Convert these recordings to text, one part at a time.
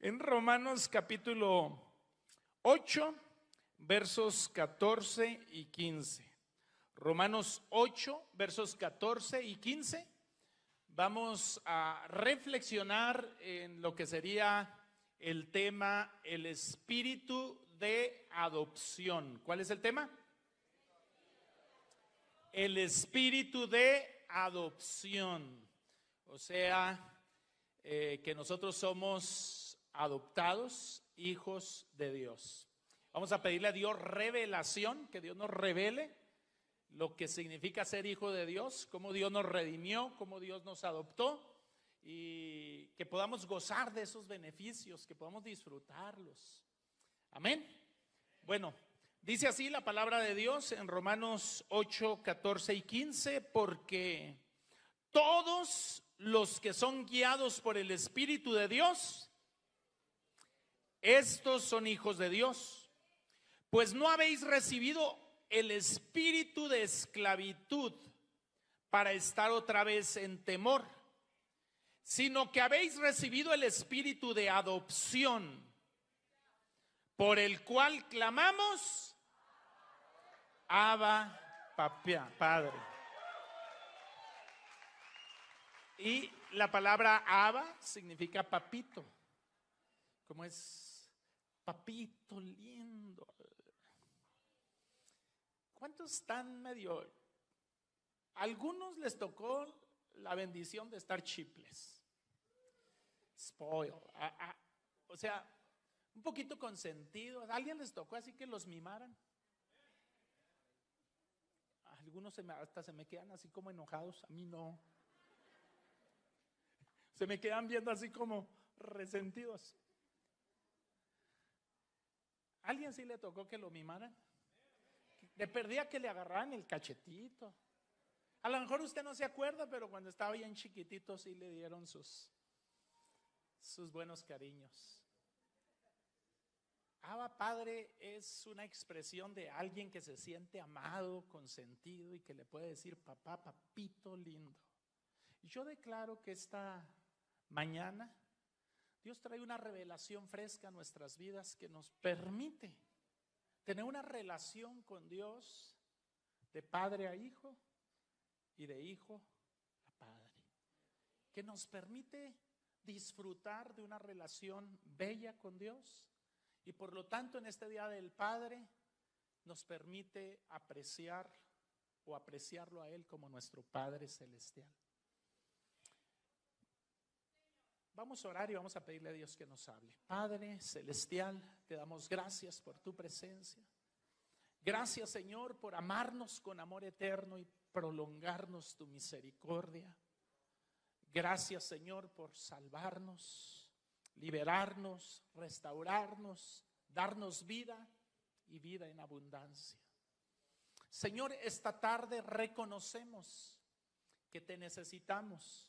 En Romanos capítulo 8, versos 14 y 15. Romanos 8, versos 14 y 15. Vamos a reflexionar en lo que sería el tema, el espíritu de adopción. ¿Cuál es el tema? El espíritu de adopción. O sea, que nosotros somos adoptados, hijos de Dios. Vamos a pedirle a Dios revelación, que Dios nos revele lo que significa ser hijo de Dios, cómo Dios nos redimió, cómo Dios nos adoptó, y que podamos gozar de esos beneficios, que podamos disfrutarlos. Amén. Bueno, dice así la palabra de Dios en Romanos 8, 14 y 15, porque todos los que son guiados por el Espíritu de Dios, estos son hijos de Dios. Pues no habéis recibido el espíritu de esclavitud para estar otra vez en temor, sino que habéis recibido el espíritu de adopción, por el cual clamamos, Abba, Padre. Y la palabra Abba significa papito, como es papito lindo. ¿Cuántos están medio? Algunos les tocó la bendición de estar chiples, spoil, o sea, un poquito consentidos. ¿A alguien les tocó así que los mimaran? Algunos hasta se me quedan así como enojados, a mí no. Se me quedan viendo así como resentidos. ¿A alguien sí le tocó que lo mimaran? De perdida que le agarraran el cachetito. A lo mejor usted no se acuerda, pero cuando estaba bien chiquitito sí le dieron sus buenos cariños. Abba Padre es una expresión de alguien que se siente amado, consentido y que le puede decir papá, papito lindo. Y yo declaro que esta mañana Dios trae una revelación fresca a nuestras vidas que nos permite tener una relación con Dios de padre a hijo y de hijo a padre, que nos permite disfrutar de una relación bella con Dios y por lo tanto en este Día del Padre nos permite apreciar o apreciarlo a Él como nuestro Padre Celestial. Vamos a orar y vamos a pedirle a Dios que nos hable. Padre Celestial, te damos gracias por tu presencia. Gracias, Señor, por amarnos con amor eterno y prolongarnos tu misericordia. Gracias, Señor, por salvarnos, liberarnos, restaurarnos, darnos vida y vida en abundancia. Señor, esta tarde reconocemos que te necesitamos,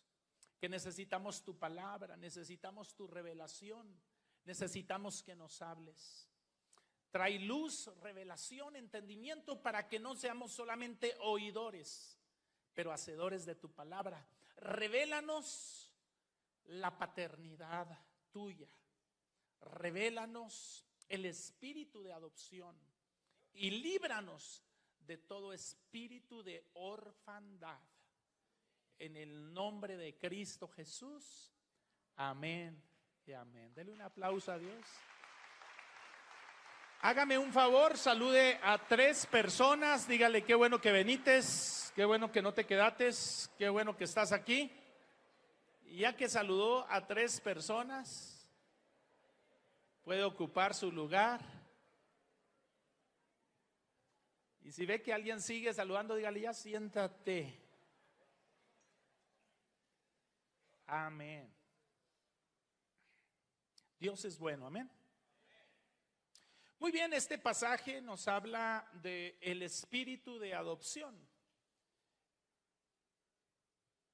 que necesitamos tu palabra, necesitamos tu revelación, necesitamos que nos hables. Trae luz, revelación, entendimiento para que no seamos solamente oidores, pero hacedores de tu palabra. Revélanos la paternidad tuya, revélanos el espíritu de adopción y líbranos de todo espíritu de orfandad. En el nombre de Cristo Jesús, amén y amén. Denle un aplauso a Dios. Hágame un favor, salude a 3 personas, dígale qué bueno que venites, qué bueno que no te quedates, qué bueno que estás aquí. Y ya que saludó a 3 personas, puede ocupar su lugar. Y si ve que alguien sigue saludando, dígale ya siéntate. Amén. Dios es bueno, amén. Muy bien, este pasaje nos habla del espíritu de adopción.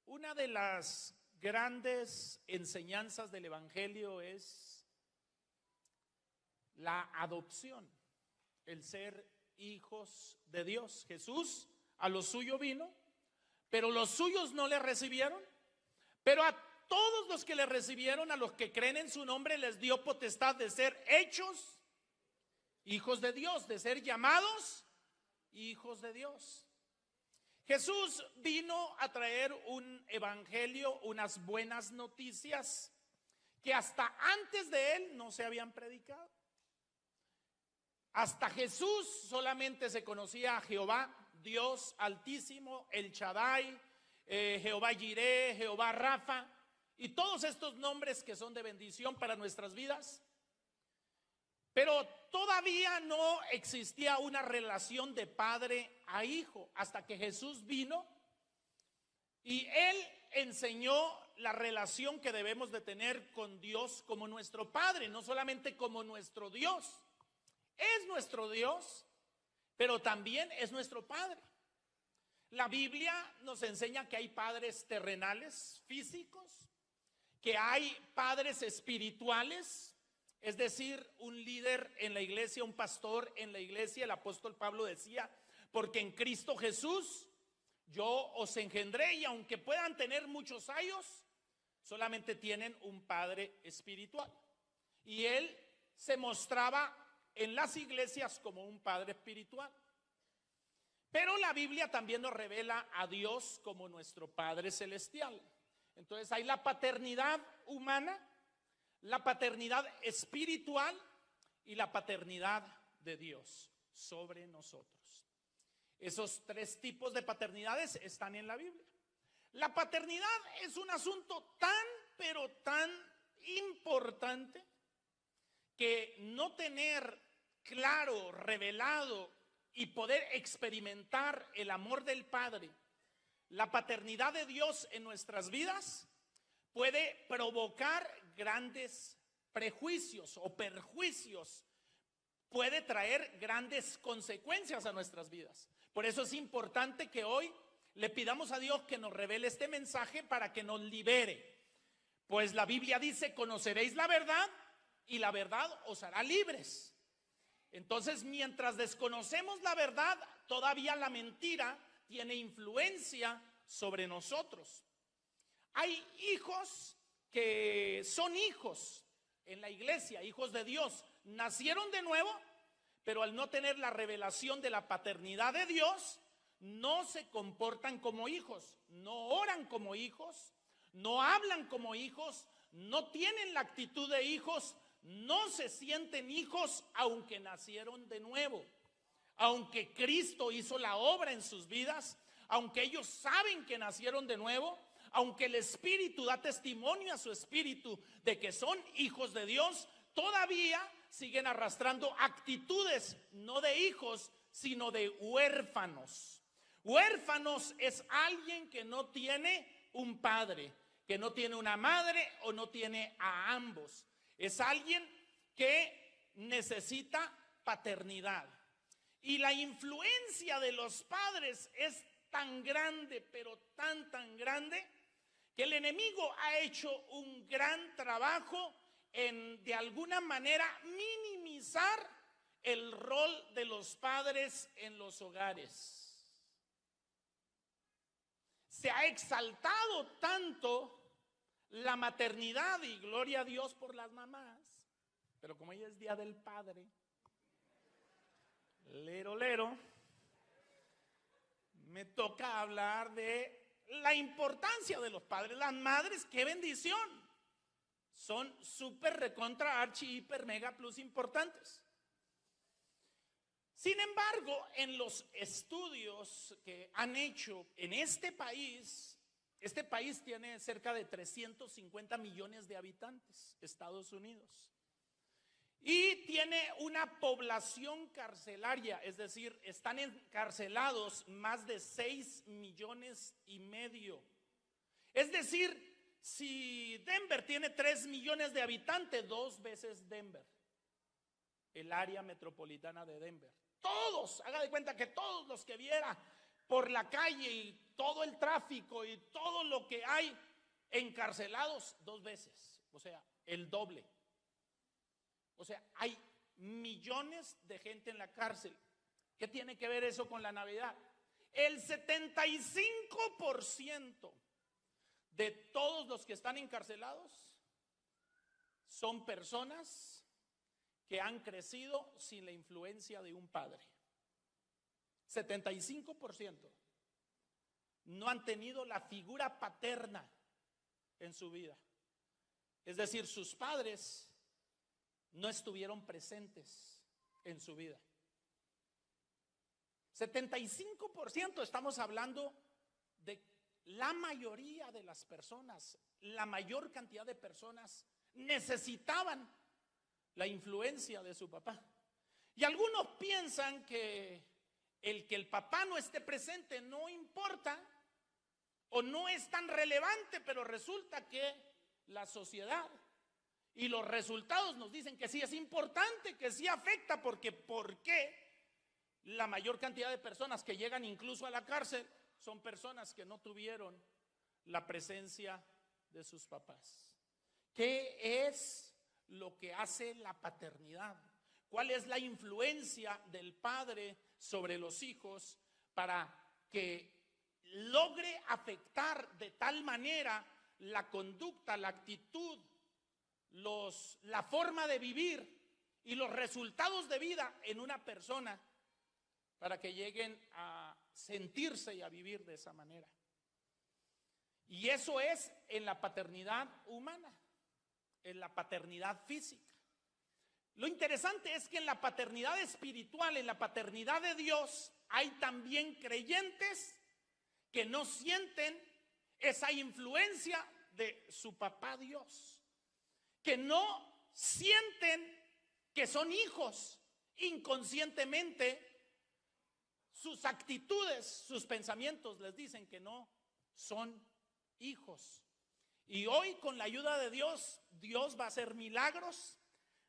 Una de las grandes enseñanzas del Evangelio es la adopción, el ser hijos de Dios. Jesús a lo suyo vino, pero los suyos no le recibieron. Pero a todos los que le recibieron, a los que creen en su nombre, les dio potestad de ser hechos hijos de Dios, de ser llamados hijos de Dios. Jesús vino a traer un evangelio, unas buenas noticias que hasta antes de él no se habían predicado. Hasta Jesús solamente se conocía a Jehová, Dios Altísimo, el Shaddai, Jehová Jireh, Jehová Rafa, y todos estos nombres que son de bendición para nuestras vidas. Pero todavía no existía una relación de padre a hijo hasta que Jesús vino y él enseñó la relación que debemos de tener con Dios como nuestro Padre, no solamente como nuestro Dios. Es nuestro Dios, pero también es nuestro Padre. La Biblia nos enseña que hay padres terrenales, físicos, que hay padres espirituales. Es decir, un líder en la iglesia, un pastor en la iglesia. El apóstol Pablo decía: porque en Cristo Jesús yo os engendré, y aunque puedan tener muchos años, solamente tienen un padre espiritual. Y él se mostraba en las iglesias como un padre espiritual. Pero la Biblia también nos revela a Dios como nuestro Padre celestial. Entonces hay la paternidad humana, la paternidad espiritual y la paternidad de Dios sobre nosotros. Esos tres tipos de paternidades están en la Biblia. La paternidad es un asunto tan, pero tan importante que no tener claro, revelado y poder experimentar el amor del Padre, la paternidad de Dios en nuestras vidas, puede provocar grandes prejuicios o perjuicios, puede traer grandes consecuencias a nuestras vidas. Por eso es importante que hoy le pidamos a Dios que nos revele este mensaje para que nos libere. Pues la Biblia dice: conoceréis la verdad y la verdad os hará libres. Entonces, mientras desconocemos la verdad, todavía la mentira tiene influencia sobre nosotros. Hay hijos que son hijos en la iglesia, hijos de Dios, nacieron de nuevo, pero al no tener la revelación de la paternidad de Dios, no se comportan como hijos, no oran como hijos, no hablan como hijos, no tienen la actitud de hijos, no se sienten hijos aunque nacieron de nuevo, aunque Cristo hizo la obra en sus vidas, aunque ellos saben que nacieron de nuevo, aunque el Espíritu da testimonio a su espíritu de que son hijos de Dios, todavía siguen arrastrando actitudes no de hijos, sino de huérfanos. Huérfanos es alguien que no tiene un padre, que no tiene una madre o no tiene a ambos. Es alguien que necesita paternidad. Y la influencia de los padres es tan grande, pero tan grande, que el enemigo ha hecho un gran trabajo en, de alguna manera, minimizar el rol de los padres en los hogares. Se ha exaltado tanto la maternidad, y gloria a Dios por las mamás, pero como hoy es Día del Padre, lero, me toca hablar de la importancia de los padres. Las madres, qué bendición, son súper recontra archi hiper mega plus importantes. Sin embargo, en los estudios que han hecho en este país tiene cerca de 350 millones de habitantes, Estados Unidos, y tiene una población carcelaria, es decir, están encarcelados más de 6,5 millones. Es decir, si Denver tiene 3 millones de habitantes, 2 veces Denver, el área metropolitana de Denver. Todos, haga de cuenta que todos los que viera por la calle y todo el tráfico y todo lo que hay encarcelados, 2 veces, o sea, el doble. O sea, hay millones de gente en la cárcel. ¿Qué tiene que ver eso con la Navidad? El 75% de todos los que están encarcelados son personas que han crecido sin la influencia de un padre. 75% no han tenido la figura paterna en su vida. Es decir, sus padres no estuvieron presentes en su vida. 75%, estamos hablando de la mayoría de las personas, la mayor cantidad de personas necesitaban la influencia de su papá. Y algunos piensan que el papá no esté presente no importa o no es tan relevante, pero resulta que la sociedad y los resultados nos dicen que sí es importante, que sí afecta, porque ¿por qué la mayor cantidad de personas que llegan incluso a la cárcel son personas que no tuvieron la presencia de sus papás? ¿Qué es lo que hace la paternidad? ¿Cuál es la influencia del padre sobre los hijos para que logre afectar de tal manera la conducta, la actitud, la forma de vivir y los resultados de vida en una persona para que lleguen a sentirse y a vivir de esa manera? Y eso es en la paternidad humana, en la paternidad física. Lo interesante es que en la paternidad espiritual, en la paternidad de Dios, hay también creyentes que no sienten esa influencia de su papá Dios, que no sienten que son hijos. Inconscientemente sus actitudes, sus pensamientos les dicen que no son hijos. Y hoy, con la ayuda de Dios, Dios va a hacer milagros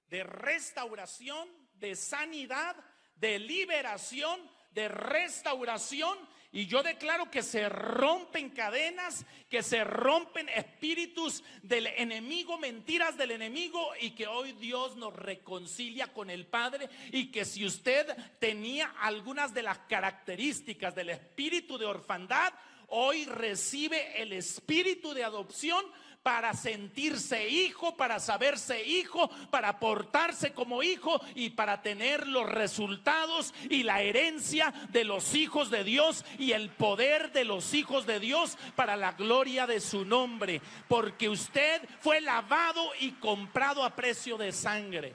de restauración, de sanidad, de liberación, de restauración. Y yo declaro que se rompen cadenas, que se rompen espíritus del enemigo, mentiras del enemigo, y que hoy Dios nos reconcilia con el Padre. Y que si usted tenía algunas de las características del espíritu de orfandad, hoy recibe el espíritu de adopción para sentirse hijo, para saberse hijo, para portarse como hijo y para tener los resultados y la herencia de los hijos de Dios y el poder de los hijos de Dios para la gloria de su nombre, porque usted fue lavado y comprado a precio de sangre.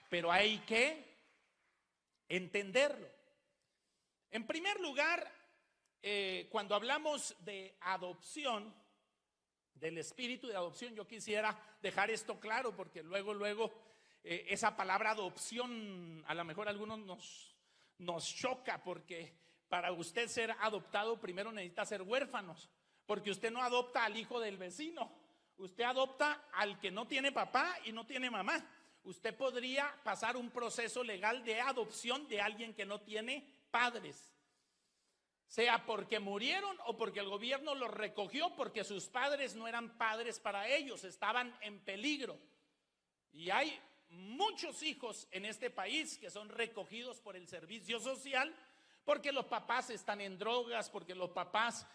Pero hay que entenderlo. En primer lugar, cuando hablamos de adopción, del espíritu de adopción, yo quisiera dejar esto claro, porque luego esa palabra adopción a lo mejor a algunos nos choca, porque para usted ser adoptado primero necesita ser huérfanos, porque usted no adopta al hijo del vecino, usted adopta al que no tiene papá y no tiene mamá. Usted podría pasar un proceso legal de adopción de alguien que no tiene padres, sea porque murieron o porque el gobierno los recogió porque sus padres no eran padres para ellos, estaban en peligro. Y hay muchos hijos en este país que son recogidos por el servicio social porque los papás están en drogas, porque los papás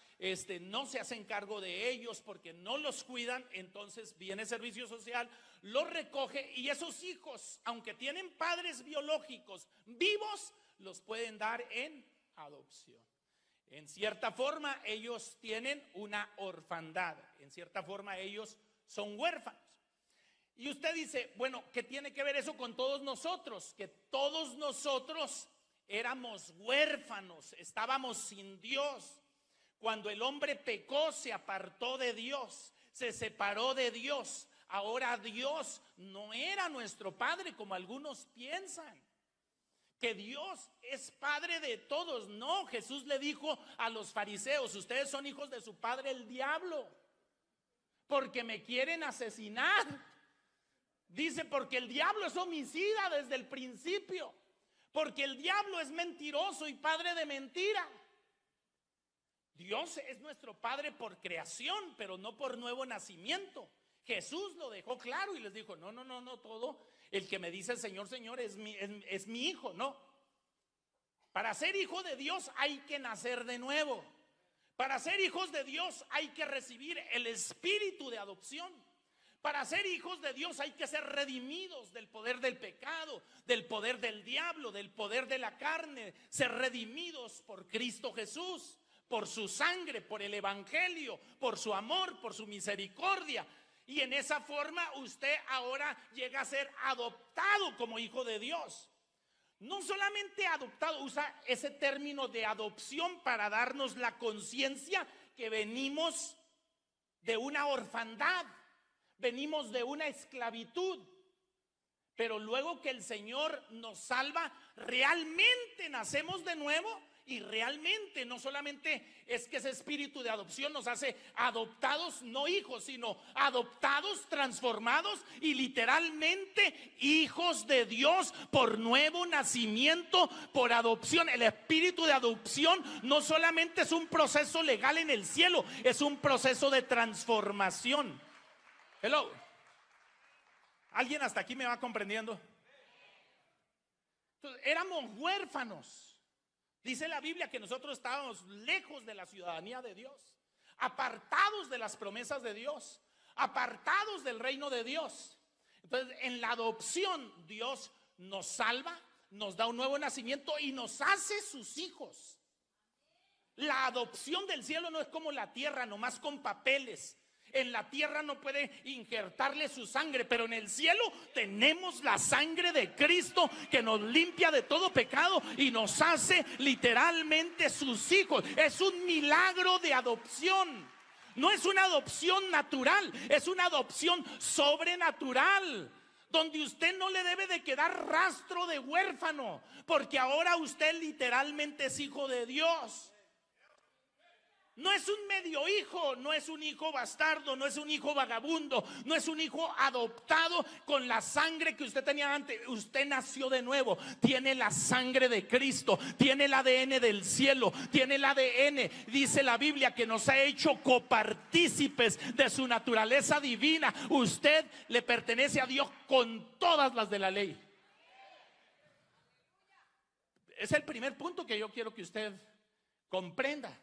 no se hacen cargo de ellos, porque no los cuidan. Entonces viene el servicio social, los recoge, y esos hijos, aunque tienen padres biológicos vivos, los pueden dar en adopción. En cierta forma ellos tienen una orfandad, en cierta forma ellos son huérfanos. Y usted dice, bueno, ¿qué tiene que ver eso con todos nosotros? Que todos nosotros éramos huérfanos, estábamos sin Dios. Cuando el hombre pecó, se apartó de Dios, se separó de Dios. Ahora Dios no era nuestro Padre como algunos piensan, que Dios es Padre de todos. No, Jesús le dijo a los fariseos, ustedes son hijos de su padre el diablo, porque me quieren asesinar. Dice, porque el diablo es homicida desde el principio, porque el diablo es mentiroso y padre de mentira. Dios es nuestro Padre por creación, pero no por nuevo nacimiento. Jesús lo dejó claro y les dijo, no, todo el que me dice Señor, Señor es mi hijo. No, para ser hijo de Dios hay que nacer de nuevo. Para ser hijos de Dios hay que recibir el espíritu de adopción. Para ser hijos de Dios hay que ser redimidos del poder del pecado, del poder del diablo, del poder de la carne. Ser redimidos por Cristo Jesús, por su sangre, por el evangelio, por su amor, por su misericordia. Y en esa forma usted ahora llega a ser adoptado como hijo de Dios. No solamente adoptado, usa ese término de adopción para darnos la conciencia que venimos de una orfandad, venimos de una esclavitud. Pero luego que el Señor nos salva, realmente nacemos de nuevo. Y realmente no solamente es que ese espíritu de adopción nos hace adoptados, no hijos, sino adoptados, transformados y literalmente hijos de Dios por nuevo nacimiento, por adopción. El espíritu de adopción no solamente es un proceso legal en el cielo, es un proceso de transformación. Hello. ¿Alguien hasta aquí me va comprendiendo? Entonces, éramos huérfanos. Dice la Biblia que nosotros estábamos lejos de la ciudadanía de Dios, apartados de las promesas de Dios, apartados del reino de Dios. Entonces, en la adopción, Dios nos salva, nos da un nuevo nacimiento y nos hace sus hijos. La adopción del cielo no es como la tierra, nomás con papeles. En la tierra no puede injertarle su sangre, pero en el cielo tenemos la sangre de Cristo que nos limpia de todo pecado y nos hace literalmente sus hijos. Es un milagro de adopción. No es una adopción natural, es una adopción sobrenatural, donde usted no le debe de quedar rastro de huérfano, porque ahora usted literalmente es hijo de Dios. No es un medio hijo, no es un hijo bastardo, no es un hijo vagabundo, no es un hijo adoptado con la sangre que usted tenía antes. Usted nació de nuevo, tiene la sangre de Cristo, tiene el ADN del cielo, tiene el ADN, dice la Biblia, que nos ha hecho copartícipes de su naturaleza divina. Usted le pertenece a Dios con todas las de la ley. Es el primer punto que yo quiero que usted comprenda.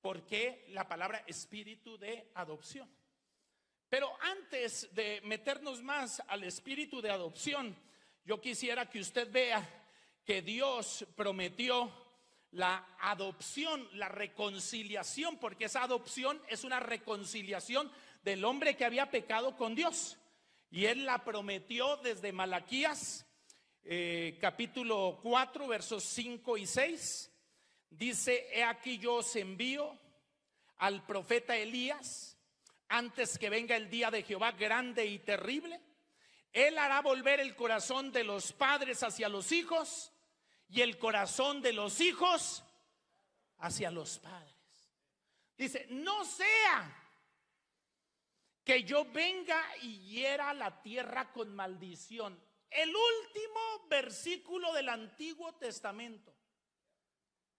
¿Por qué la palabra espíritu de adopción? Pero antes de meternos más al espíritu de adopción, yo quisiera que usted vea que Dios prometió la adopción, la reconciliación, porque esa adopción es una reconciliación del hombre que había pecado con Dios. Y Él la prometió desde Malaquías, capítulo 4, versos 5 y 6. Dice: he aquí yo os envío al profeta Elías antes que venga el día de Jehová grande y terrible. Él hará volver el corazón de los padres hacia los hijos y el corazón de los hijos hacia los padres. Dice: no sea que yo venga y hiera la tierra con maldición. El último versículo del Antiguo Testamento.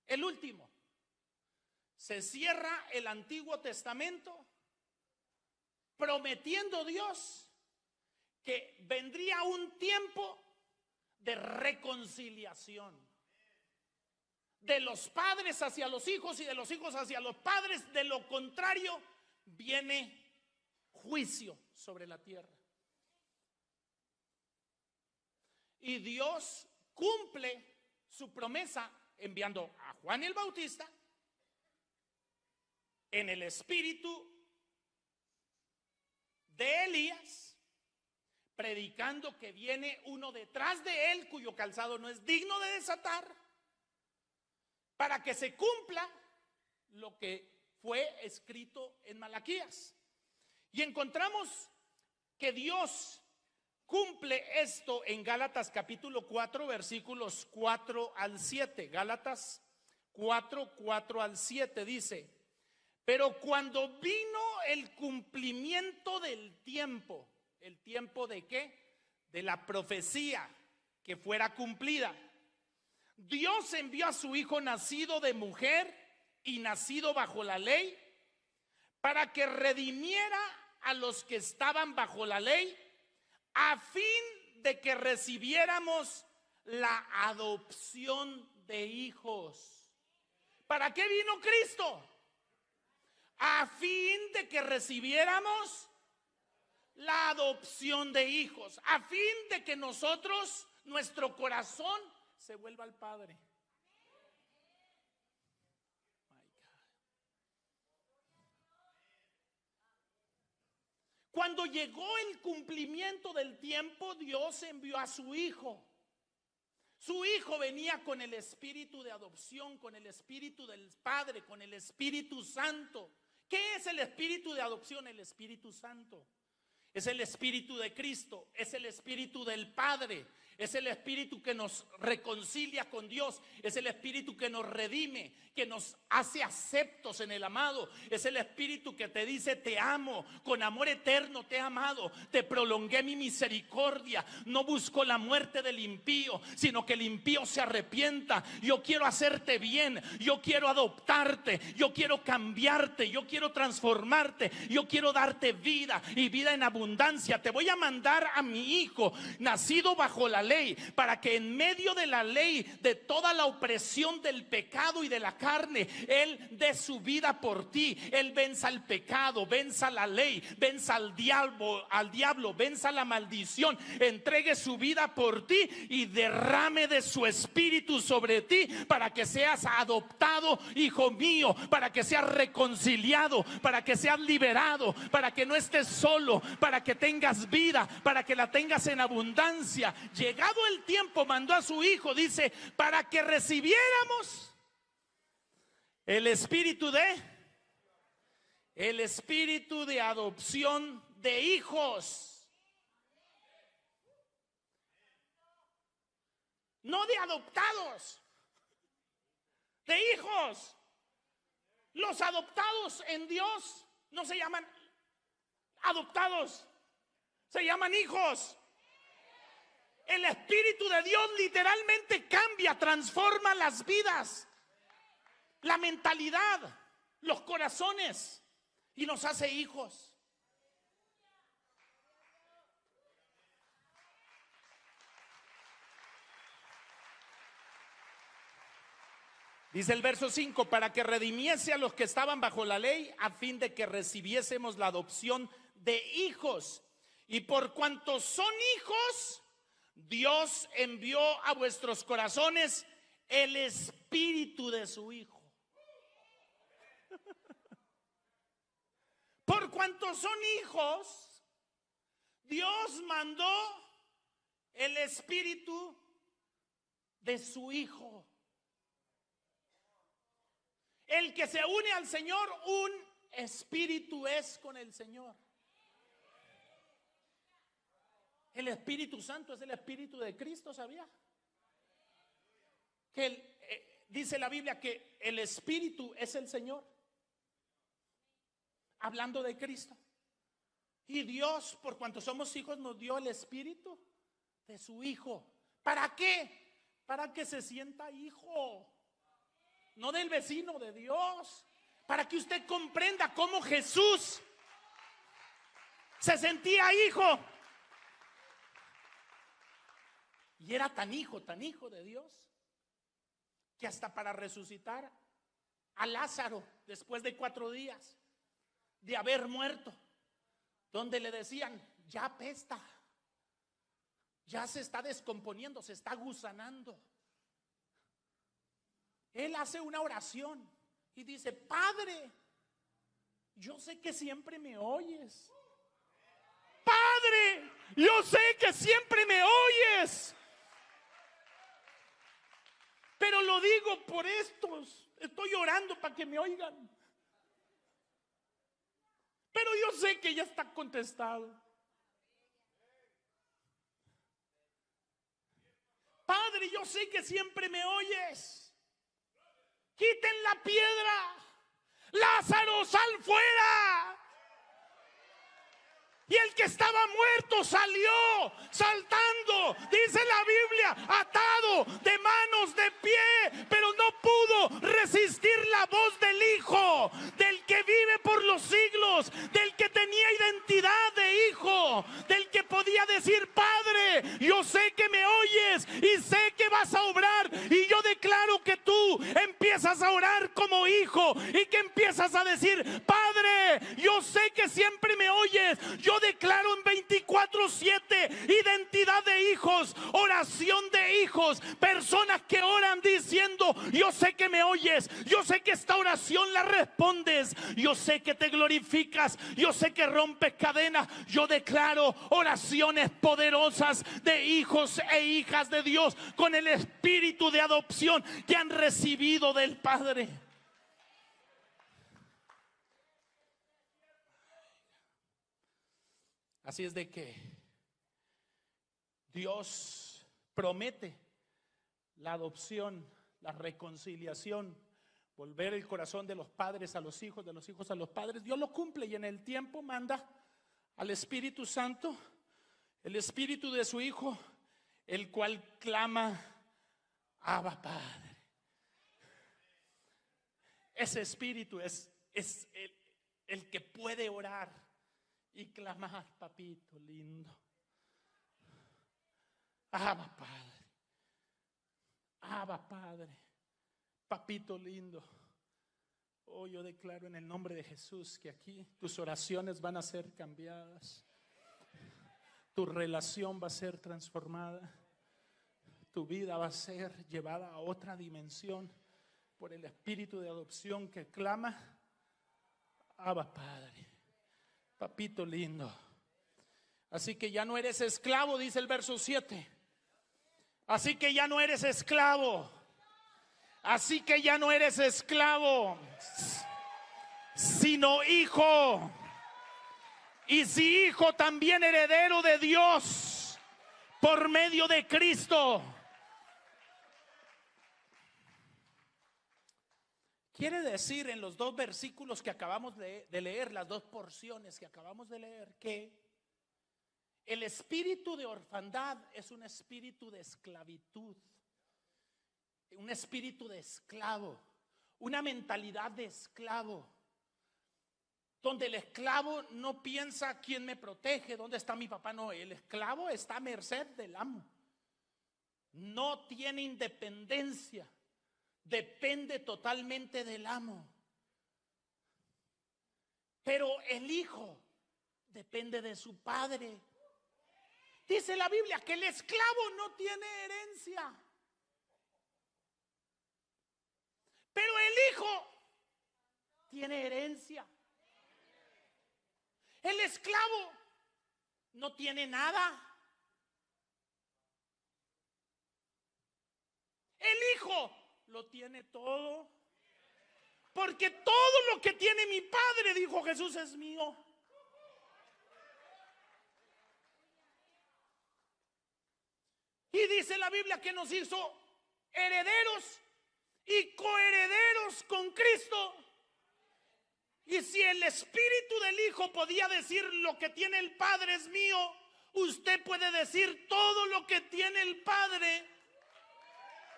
El último. Se cierra el Antiguo Testamento prometiendo Dios que vendría un tiempo de reconciliación de los padres hacia los hijos y de los hijos hacia los padres. De lo contrario, viene juicio sobre la tierra. Y Dios cumple su promesa enviando a Juan el Bautista en el espíritu de Elías, predicando que viene uno detrás de él cuyo calzado no es digno de desatar, para que se cumpla lo que fue escrito en Malaquías. Y encontramos que Dios cumple esto en Gálatas capítulo 4, versículos 4 al 7. Gálatas 4, 4 al 7 dice: pero cuando vino el cumplimiento del tiempo, ¿el tiempo de qué? De la profecía que fuera cumplida, Dios envió a su hijo nacido de mujer y nacido bajo la ley, para que redimiera a los que estaban bajo la ley, a fin de que recibiéramos la adopción de hijos. ¿Para qué vino Cristo? A fin de que recibiéramos la adopción de hijos, a fin de que nosotros, nuestro corazón se vuelva al Padre. Cuando llegó el cumplimiento del tiempo, Dios envió a su Hijo. Su Hijo venía con el espíritu de adopción, con el espíritu del Padre, con el Espíritu Santo. ¿Qué es el espíritu de adopción? El Espíritu Santo. Es el espíritu de Cristo, es el espíritu del Padre, es el espíritu que nos reconcilia con Dios, es el espíritu que nos redime, que nos hace aceptos en el amado, es el espíritu que te dice: te amo, con amor eterno te he amado, te prolongué mi misericordia, no busco la muerte del impío, sino que el impío se arrepienta. Yo quiero hacerte bien, yo quiero adoptarte, yo quiero cambiarte, yo quiero transformarte, yo quiero darte vida y vida en abundancia. Te voy a mandar a mi Hijo, nacido bajo la ley, para que en medio de la ley, de toda la opresión del pecado y de la carne, Él dé su vida por ti. Él venza el pecado, venza la ley, venza al diablo, venza la maldición, entregue su vida por ti y derrame de su espíritu sobre ti, para que seas adoptado, hijo mío, para que seas reconciliado, para que seas liberado, para que no estés solo, para que tengas vida, para que la tengas en abundancia. Llegado el tiempo, mandó a su Hijo, dice, para que recibiéramos el espíritu de adopción de hijos. No de adoptados, de hijos. Los adoptados en Dios no se llaman adoptados, se llaman hijos. El Espíritu de Dios literalmente cambia, transforma las vidas, la mentalidad, los corazones, y nos hace hijos. Dice el verso 5: para que redimiese a los que estaban bajo la ley, a fin de que recibiésemos la adopción de hijos. Y por cuanto son hijos, Dios envió a vuestros corazones el espíritu de su Hijo. Por cuanto son hijos, Dios mandó el espíritu de su Hijo. El que se une al Señor, un espíritu es con el Señor. El Espíritu Santo es el Espíritu de Cristo, ¿sabía? Que dice la Biblia que el Espíritu es el Señor, hablando de Cristo. Y Dios, por cuanto somos hijos, nos dio el Espíritu de su Hijo. ¿Para qué? Para que se sienta hijo. No del vecino, de Dios. Para que usted comprenda cómo Jesús se sentía hijo. Y era tan hijo de Dios, que hasta para resucitar a Lázaro después de 4 días de haber muerto, donde le decían: ya apesta, ya se está descomponiendo, se está gusanando. Él hace una oración y dice: Padre, yo sé que siempre me oyes. Padre, yo sé que siempre me oyes. Pero lo digo por estos. Estoy orando para que me oigan. Pero yo sé que ya está contestado. Padre, yo sé que siempre me oyes. Quiten la piedra. Lázaro, sal fuera. Y el que estaba muerto salió saltando, dice la Biblia, atado de manos, de pie, pero no pudo resistir la voz del Hijo, del que vive por los siglos, del que tenía identidad de hijo, del que podía decir: Padre, yo sé que me oyes y sé que vas a obrar, y yo declaro que tú empiezas empiezas a orar como hijo y que empiezas a decir: Padre, yo sé que siempre me oyes. Yo declaro en 24/7 identidad de hijos, oración de hijos, personas que oran diciendo: yo sé que me oyes, yo sé que esta oración la respondes, yo sé que te glorificas, yo sé que rompes cadenas. Yo declaro oraciones poderosas de hijos e hijas de Dios con el espíritu de adopción que han recibido del Padre. Así es de que Dios promete la adopción, la reconciliación, volver el corazón de los padres a los hijos, de los hijos a los padres. Dios lo cumple y en el tiempo manda al Espíritu Santo, el Espíritu de su Hijo, el cual clama: Abba, Padre. Ese Espíritu es el que puede orar y clamar: papito lindo, Abba, Padre, Abba, Padre, papito lindo. Oh, yo declaro en el nombre de Jesús que aquí tus oraciones van a ser cambiadas, tu relación va a ser transformada, tu vida va a ser llevada a otra dimensión por el espíritu de adopción que clama: Abba, Padre, papito lindo. Así que ya no eres esclavo, dice el verso 7. Así que ya no eres esclavo. Así que ya no eres esclavo, sino hijo. Y si hijo, también heredero de Dios por medio de Cristo. Quiere decir en los dos versículos que acabamos de leer, las dos porciones que acabamos de leer, que el espíritu de orfandad es un espíritu de esclavitud, un espíritu de esclavo, una mentalidad de esclavo, donde el esclavo no piensa: ¿quién me protege? ¿Dónde está mi papá? No, el esclavo está a merced del amo, no tiene independencia, depende totalmente del amo. Pero el hijo depende de su padre. Dice la Biblia que el esclavo no tiene herencia, pero el hijo tiene herencia. El esclavo no tiene nada. El hijo lo tiene todo. Porque todo lo que tiene mi padre, dijo Jesús, es mío. Y dice la Biblia que nos hizo herederos y coherederos con Cristo. Y si el espíritu del hijo podía decir: lo que tiene el padre es mío, usted puede decir: todo lo que tiene el padre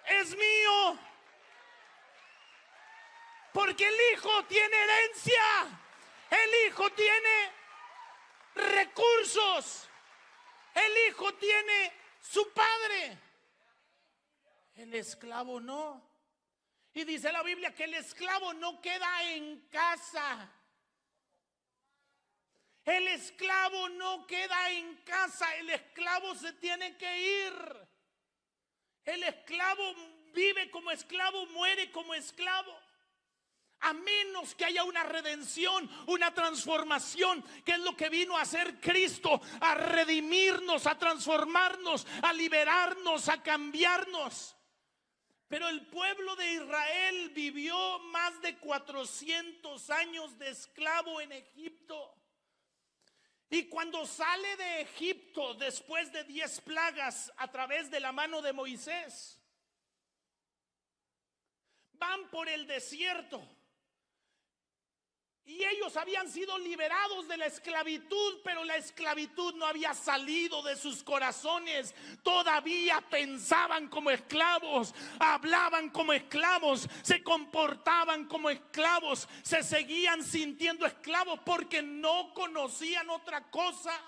es mío. Porque el hijo tiene herencia, el hijo tiene recursos, el hijo tiene su padre. El esclavo no. Y dice la Biblia que el esclavo no queda en casa. El esclavo no queda en casa. El esclavo se tiene que ir. El esclavo vive como esclavo, muere como esclavo. A menos que haya una redención, una transformación, que es lo que vino a hacer Cristo, a redimirnos, a transformarnos, a liberarnos, a cambiarnos. Pero el pueblo de Israel vivió más de 400 años de esclavo en Egipto. Y cuando sale de Egipto después de 10 plagas a través de la mano de Moisés, van por el desierto. Y ellos habían sido liberados de la esclavitud, pero la esclavitud no había salido de sus corazones. Todavía pensaban como esclavos, hablaban como esclavos, se comportaban como esclavos, se seguían sintiendo esclavos porque no conocían otra cosa.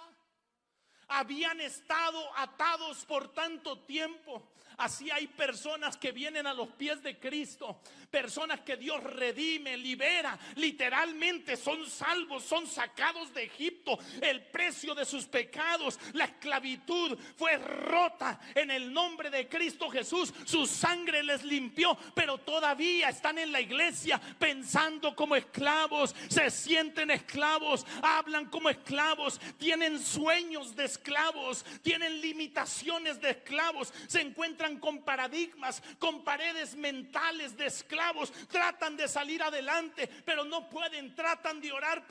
habían estado atados por tanto tiempo. Así hay personas que vienen a los pies de Cristo, personas que Dios redime, libera, literalmente son salvos, son sacados de Egipto. El precio de sus pecados, la esclavitud fue rota en el nombre de Cristo Jesús. Su sangre les limpió, pero todavía están en la iglesia pensando como esclavos, se sienten esclavos, hablan como esclavos, tienen sueños de esclavos, tienen limitaciones de esclavos, se encuentran con paradigmas, con paredes mentales de esclavos, tratan de salir adelante, pero no pueden, tratan de orar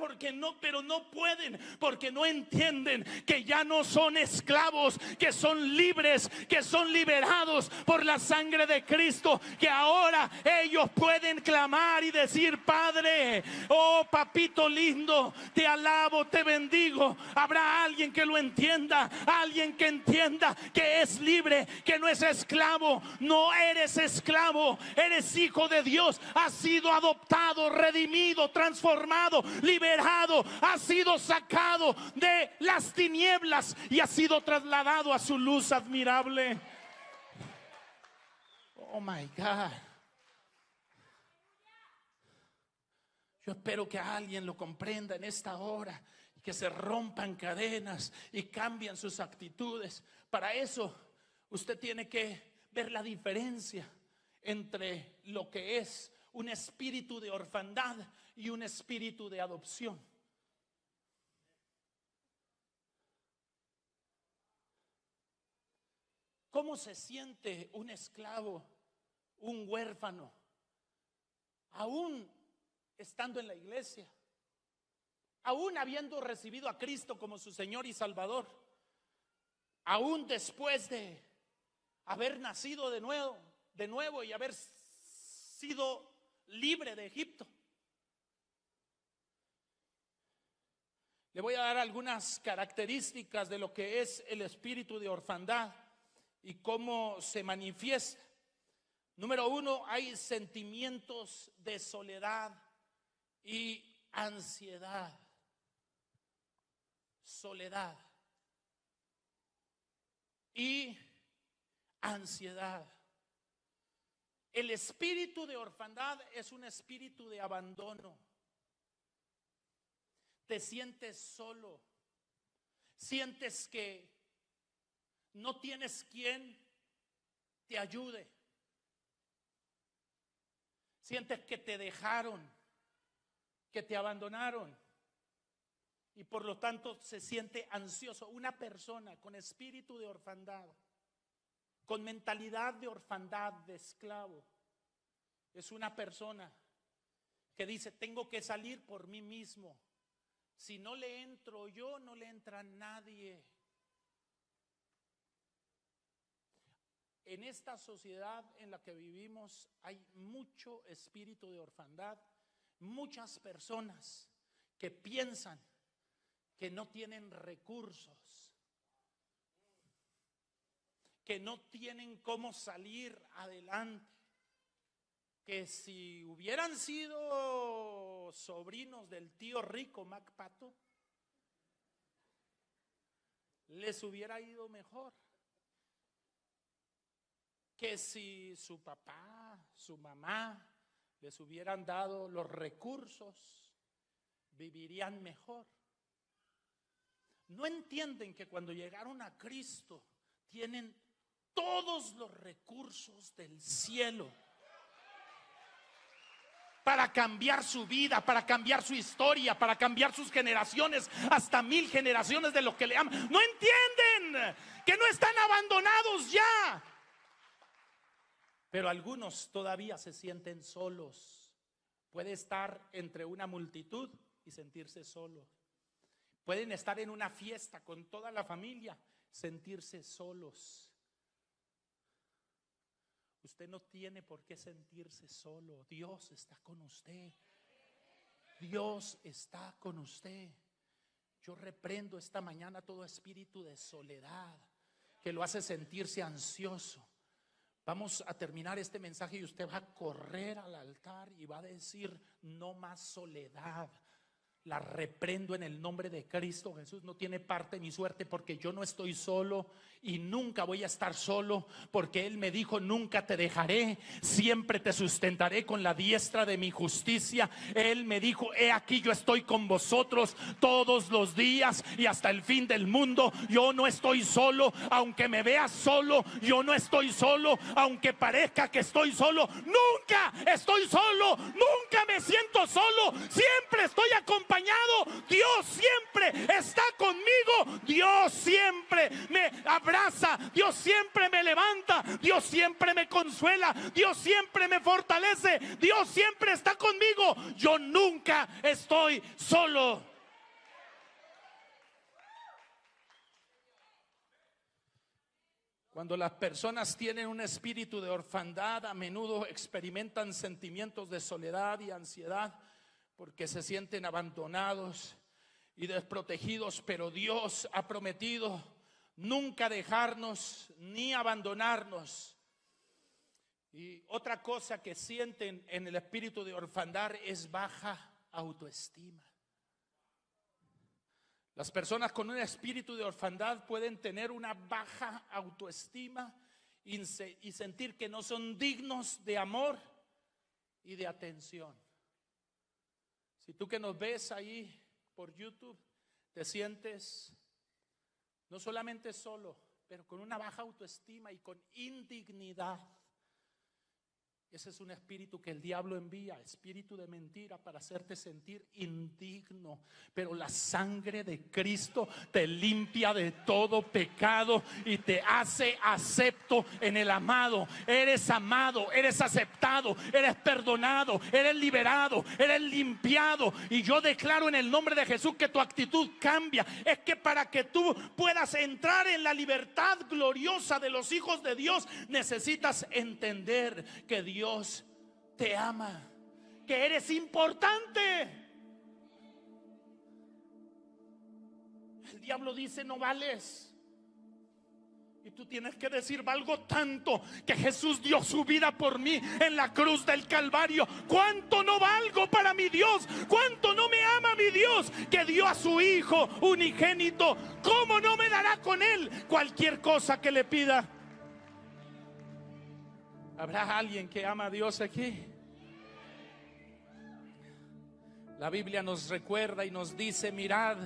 pero no pueden, porque no entienden que ya no son esclavos, que son libres, que son liberados por la sangre de Cristo, que ahora ellos pueden clamar y decir: Padre, oh papito lindo, te alabo, te bendigo. Habrá alguien que lo entienda, alguien que entienda que es libre, que no es esclavo. No eres esclavo, eres hijo de Dios, has sido adoptado, redimido, transformado, liberado, has sido sacado de las tinieblas y has sido trasladado a su luz admirable. Oh my God. Yo espero que alguien lo comprenda en esta hora, que se rompan cadenas y cambien sus actitudes. Para eso usted tiene que ver la diferencia entre lo que es un espíritu de orfandad y un espíritu de adopción. ¿Cómo se siente un esclavo, un huérfano, aún estando en la iglesia, aún habiendo recibido a Cristo como su Señor y Salvador, aún después de haber nacido de nuevo y haber sido libre de Egipto? Le voy a dar algunas características de lo que es el espíritu de orfandad y cómo se manifiesta. Número 1, hay sentimientos de soledad y ansiedad. Soledad y ansiedad. El espíritu de orfandad es un espíritu de abandono. Te sientes solo, sientes que no tienes quien te ayude, sientes que te dejaron, que te abandonaron, y por lo tanto se siente ansioso. Una persona con espíritu de orfandad, con mentalidad de orfandad, de esclavo, es una persona que dice: tengo que salir por mí mismo. Si no le entro yo, no le entra nadie. En esta sociedad en la que vivimos hay mucho espíritu de orfandad, muchas personas que piensan que no tienen recursos, que no tienen cómo salir adelante, que si hubieran sido sobrinos del tío rico Mac Pato, les hubiera ido mejor, que si su papá, su mamá les hubieran dado los recursos, vivirían mejor. No entienden que cuando llegaron a Cristo tienen todos los recursos del cielo para cambiar su vida, para cambiar su historia, para cambiar sus generaciones, hasta 1000 generaciones de los que le aman. No entienden que no están abandonados ya. Pero algunos todavía se sienten solos. Puede estar entre una multitud y sentirse solo. Pueden estar en una fiesta con toda la familia, sentirse solos. Usted no tiene por qué sentirse solo. Dios está con usted. Dios está con usted. Yo reprendo esta mañana todo espíritu de soledad que lo hace sentirse ansioso. Vamos a terminar este mensaje y usted va a correr al altar y va a decir: no más soledad, La reprendo en el nombre de Cristo Jesús. No tiene parte ni suerte, porque yo no estoy solo y nunca voy a estar solo, porque Él me dijo: nunca te dejaré, siempre te sustentaré con la diestra de mi justicia. Él me dijo: he aquí, yo estoy con vosotros todos los días y hasta el fin del mundo. Yo no estoy solo, aunque me veas solo, yo no estoy solo, aunque parezca que estoy solo. Nunca estoy solo, nunca me siento solo, siempre estoy acompañado. Dios siempre está conmigo, Dios siempre me abraza, Dios siempre me levanta, Dios siempre me consuela, Dios siempre me fortalece, Dios siempre está conmigo. Yo nunca estoy solo. Cuando las personas tienen un espíritu de orfandad, a menudo experimentan sentimientos de soledad y ansiedad, porque se sienten abandonados y desprotegidos. Pero Dios ha prometido nunca dejarnos ni abandonarnos. Y otra cosa que sienten en el espíritu de orfandad es baja autoestima. Las personas con un espíritu de orfandad pueden tener una baja autoestima y sentir que no son dignos de amor y de atención. Si tú que nos ves ahí por YouTube te sientes no solamente solo, pero con una baja autoestima y con indignidad, ese es un espíritu que el diablo envía, espíritu de mentira, para hacerte sentir indigno. Pero la sangre de Cristo te limpia de todo pecado y te hace acepto en el amado. Eres amado, eres aceptado, eres perdonado, eres liberado, eres limpiado. Y yo declaro en el nombre de Jesús que tu actitud cambia. Es que para que tú puedas entrar en la libertad gloriosa de los hijos de Dios, necesitas entender que Dios te ama, que eres importante. El diablo dice: no vales. Y tú tienes que decir: valgo tanto que Jesús dio su vida por mí en la cruz del Calvario. ¿Cuánto no valgo para mi Dios? ¿Cuánto no me ama mi Dios, que dio a su Hijo unigénito? ¿Cómo no me dará con Él cualquier cosa que le pida? ¿Habrá alguien que ama a Dios aquí? La Biblia nos recuerda y nos dice: mirad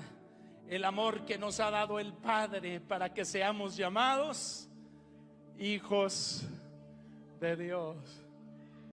el amor que nos ha dado el Padre para que seamos llamados hijos de Dios.